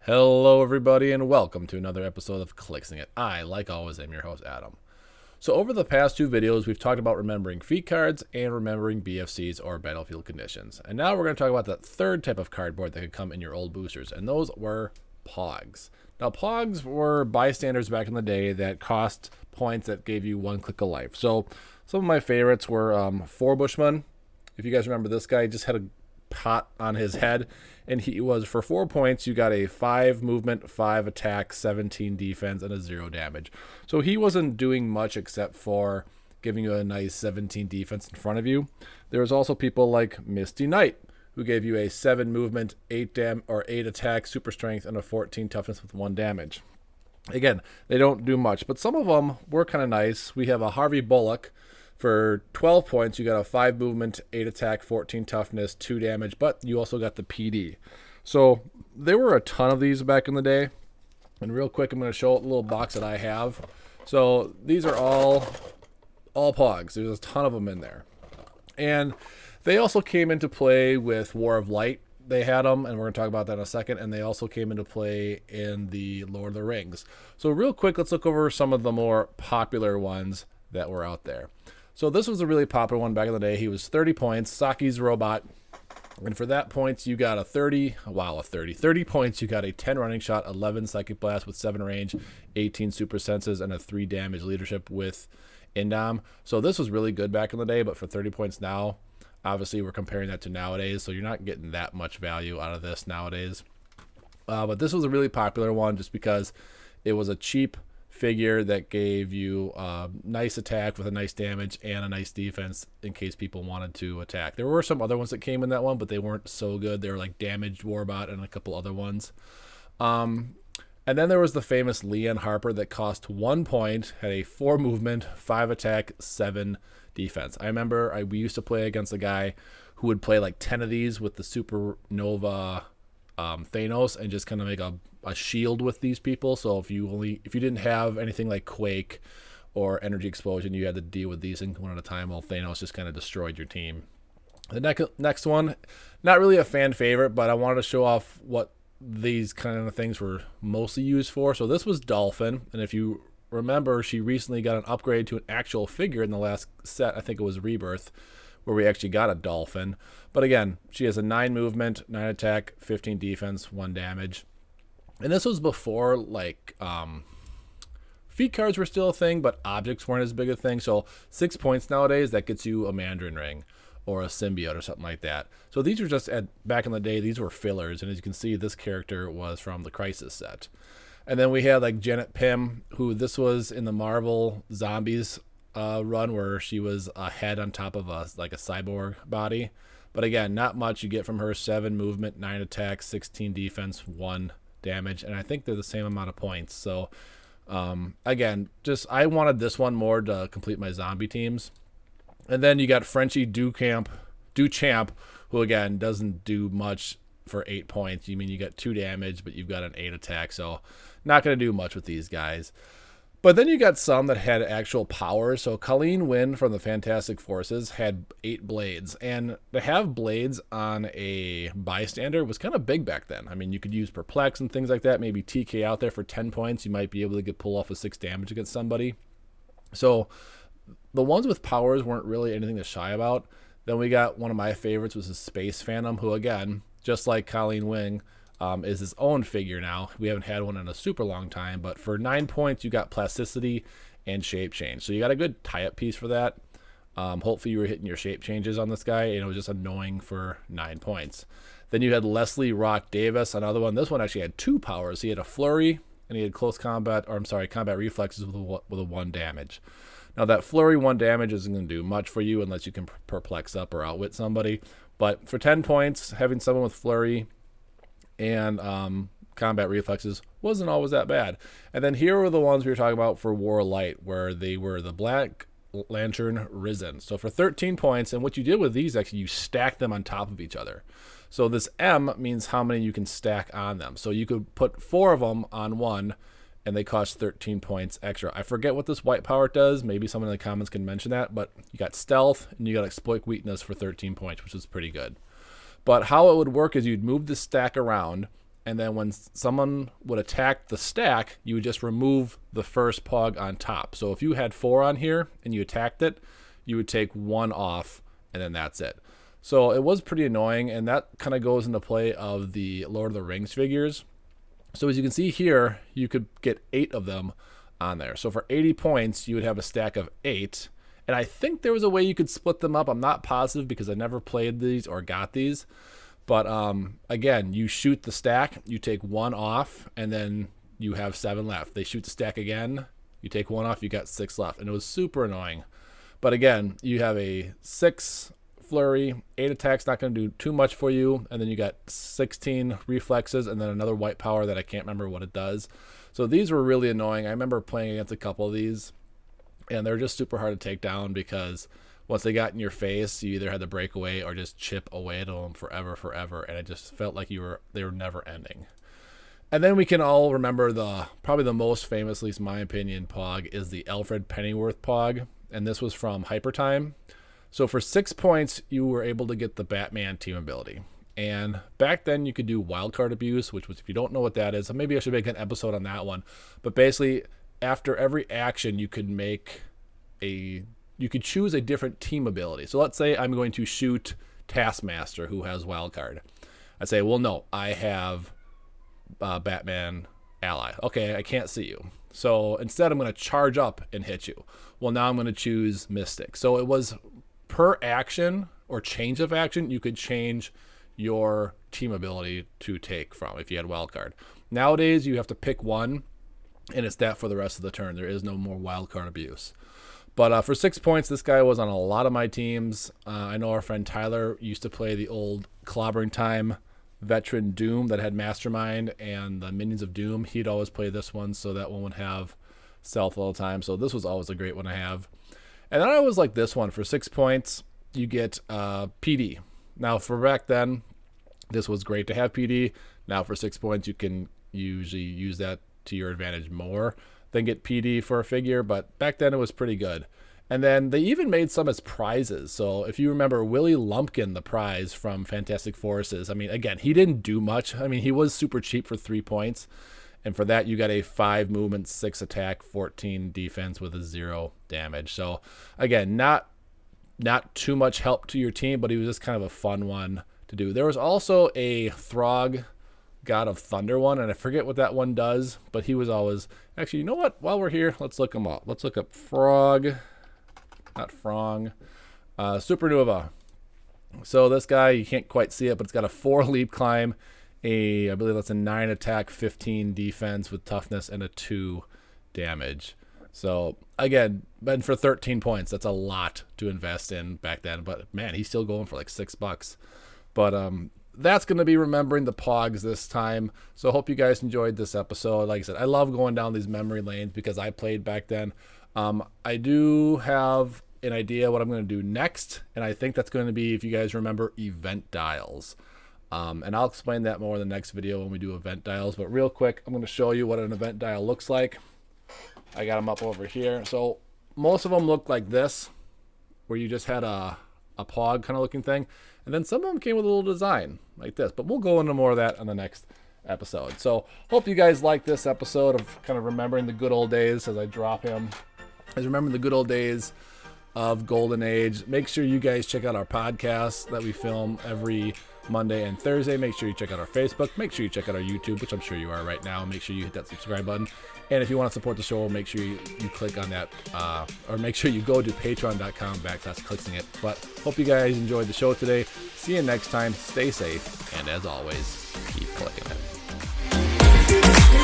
Hello, everybody, and welcome to another episode of Clixin It. I, like always, am your host, Adam. So, over the past two videos, we've talked about remembering feat cards and remembering BFCs or battlefield conditions. And now we're going to talk about the third type of cardboard that could come in your old boosters, and those were Pogs. Now, Pogs were bystanders back in the day that cost points that gave you one click of life. So, some of my favorites were Four Bushman. If you guys remember, this guy just had a pot on his head, and he was, for 4 points, you got a 5 movement, 5 attack, 17 defense, and a 0 damage. So he wasn't doing much except for giving you a nice 17 defense in front of you. There was also people like Misty Knight, who gave you a 7 movement, 8 attack, super strength, and a 14 toughness with 1 damage. Again, they don't do much, but some of them were kind of nice. We have a Harvey Bullock. For 12 points, you got a 5 movement, 8 attack, 14 toughness, 2 damage, but you also got the PD. So there were a ton of these back in the day. And real quick, I'm going to show a little box that I have. So these are all Pogs. There's a ton of them in there. And they also came into play with War of Light. They had them, and we're going to talk about that in a second. And they also came into play in the Lord of the Rings. So real quick, let's look over some of the more popular ones that were out there. So this was a really popular one back in the day. He was 30 points, Saki's robot. And for that points, you got a 30 points, you got a 10 running shot, 11 psychic blast with 7 range, 18 super senses, and a 3 damage leadership with Indom. So this was really good back in the day, but for 30 points now, obviously we're comparing that to nowadays, so you're not getting that much value out of this nowadays. But this was a really popular one just because it was a cheap figure that gave you a nice attack with a nice damage and a nice defense in case people wanted to attack. There were some other ones that came in that one, but they weren't so good. They were like Damaged Warbot and a couple other ones. And then there was the famous Leanne Harper that cost 1 point, had a 4 movement, 5 attack, 7 defense. I remember we used to play against a guy who would play like 10 of these with the Supernova Thanos and just kind of make a shield with these people. So if you didn't have anything like Quake or Energy Explosion, you had to deal with these one at a time while Thanos just kind of destroyed your team. The next one, not really a fan favorite, but I wanted to show off what these kind of things were mostly used for. So this was Dolphin, and if you remember, she recently got an upgrade to an actual figure in the last set. I think it was Rebirth, where we actually got a Dolphin. But again, she has a 9 movement, 9 attack, 15 defense, 1 damage. And this was before, like, feat cards were still a thing, but objects weren't as big a thing. So 6 points nowadays, that gets you a Mandarin Ring or a Symbiote or something like that. So these were just, back in the day, these were fillers. And as you can see, this character was from the Crisis set. And then we had, like, Janet Pym, who this was in the Marvel Zombies run, where she was a head on top of a cyborg body. But again, not much. You get from her 7 movement, 9 attack, 16 defense, 1 damage, and I think they're the same amount of points. So again, just I wanted this one more to complete my zombie teams. And then you got Frenchie Duchamp, who again doesn't do much for 8 points. You mean you got 2 damage, but you've got an 8 attack, so not going to do much with these guys. But then you got some that had actual power. So Colleen Wynn from the Fantastic Forces had 8 blades. And to have blades on a bystander was kind of big back then. I mean, you could use Perplex and things like that. Maybe TK out there for 10 points. You might be able to pull off a 6 damage against somebody. So the ones with powers weren't really anything to shy about. Then we got one of my favorites was a Space Phantom, who again, just like Colleen Wynn, is his own figure now. We haven't had one in a super long time, but for 9 points, you got Plasticity and Shape Change. So you got a good tie-up piece for that. Hopefully you were hitting your shape changes on this guy, and it was just annoying for 9 points. Then you had Leslie Rock Davis, another one. This one actually had 2 powers. He had a Flurry, and he had combat reflexes with a 1 damage. Now that Flurry 1 damage isn't going to do much for you unless you can perplex up or outwit somebody. But for 10 points, having someone with Flurry and combat reflexes wasn't always that bad. And then here were the ones we were talking about for War of Light, where they were the Black Lantern Risen. So for 13 points, and what you did with these, actually, you stacked them on top of each other. So this M means how many you can stack on them. So you could put 4 of them on one, and they cost 13 points extra. I forget what this white power does. Maybe someone in the comments can mention that. But you got Stealth, and you got Exploit Weakness for 13 points, which is pretty good. But how it would work is you'd move the stack around, and then when someone would attack the stack, you would just remove the first Pog on top. So if you had 4 on here and you attacked it, you would take 1 off, and then that's it. So it was pretty annoying, and that kind of goes into play of the Lord of the Rings figures. So as you can see here, you could get 8 of them on there. So for 80 points, you would have a stack of 8. And I think there was a way you could split them up. I'm not positive because I never played these or got these. But again, you shoot the stack, you take 1 off, and then you have 7 left. They shoot the stack again, you take 1 off, you got 6 left. And it was super annoying. But again, you have a 6 flurry, 8 attacks, not going to do too much for you. And then you got 16 reflexes and then another white power that I can't remember what it does. So these were really annoying. I remember playing against a couple of these, and they're just super hard to take down because once they got in your face, you either had to break away or just chip away at them forever. And it just felt like they were never ending. And then we can all remember probably the most famous, at least in my opinion, Pog is the Alfred Pennyworth Pog. And this was from Hyper Time. So for 6 points, you were able to get the Batman team ability. And back then you could do wildcard abuse, which was, if you don't know what that is, maybe I should make an episode on that one. But basically, after every action, you could choose a different team ability. So let's say I'm going to shoot Taskmaster, who has wildcard. I say, well, no, I have Batman ally. Okay, I can't see you. So instead, I'm going to charge up and hit you. Well, now I'm going to choose Mystic. So it was per action or change of action, you could change your team ability to take from if you had wildcard. Nowadays, you have to pick one, and it's that for the rest of the turn. There is no more wildcard abuse. But for 6 points, this guy was on a lot of my teams. I know our friend Tyler used to play the old Clobbering Time veteran Doom that had Mastermind and the Minions of Doom. He'd always play this one, so that one would have stealth all the time. So this was always a great one to have. And then I always like this one. For 6 points, you get PD. Now, for back then, this was great to have PD. Now, for 6 points, you can usually use that to your advantage more than get PD for a figure. But back then, it was pretty good. And then they even made some as prizes. So if you remember Willie Lumpkin, the prize from Fantastic Forces, I mean, again, he didn't do much. I mean, he was super cheap for 3 points. And for that, you got a 5 movement, 6 attack, 14 defense with a 0 damage. So again, not too much help to your team, but he was just kind of a fun one to do. There was also a Throg God of Thunder one, and I forget what that one does, but he was always... Actually, you know what? While we're here, let's look him up. Let's look up Frog... Not Frong. Supernova. So this guy, you can't quite see it, but it's got a 4 leap climb, I believe that's a 9 attack, 15 defense with toughness, and a 2 damage. So again, and for 13 points, that's a lot to invest in back then. But man, he's still going for like $6. But that's going to be remembering the Pogs this time. So I hope you guys enjoyed this episode. Like I said, I love going down these memory lanes because I played back then. I do have an idea what I'm going to do next, and I think that's going to be, if you guys remember, event dials. And I'll explain that more in the next video when we do event dials. But real quick, I'm going to show you what an event dial looks like. I got them up over here. So most of them look like this, where you just had a Pog kind of looking thing. And then some of them came with a little design like this. But we'll go into more of that on the next episode. So hope you guys like this episode of kind of remembering the good old days as I drop him. As remembering the good old days of Golden Age. Make sure you guys check out our podcast that we film every Monday and Thursday. Make sure you check out our Facebook. Make sure you check out our YouTube, which I'm sure you are right now. Make sure you hit that subscribe button. And if you want to support the show, make sure you click on that, or make sure you go to patreon.com/Clixin It. But hope you guys enjoyed the show today. See you next time. Stay safe. And as always, keep clicking it.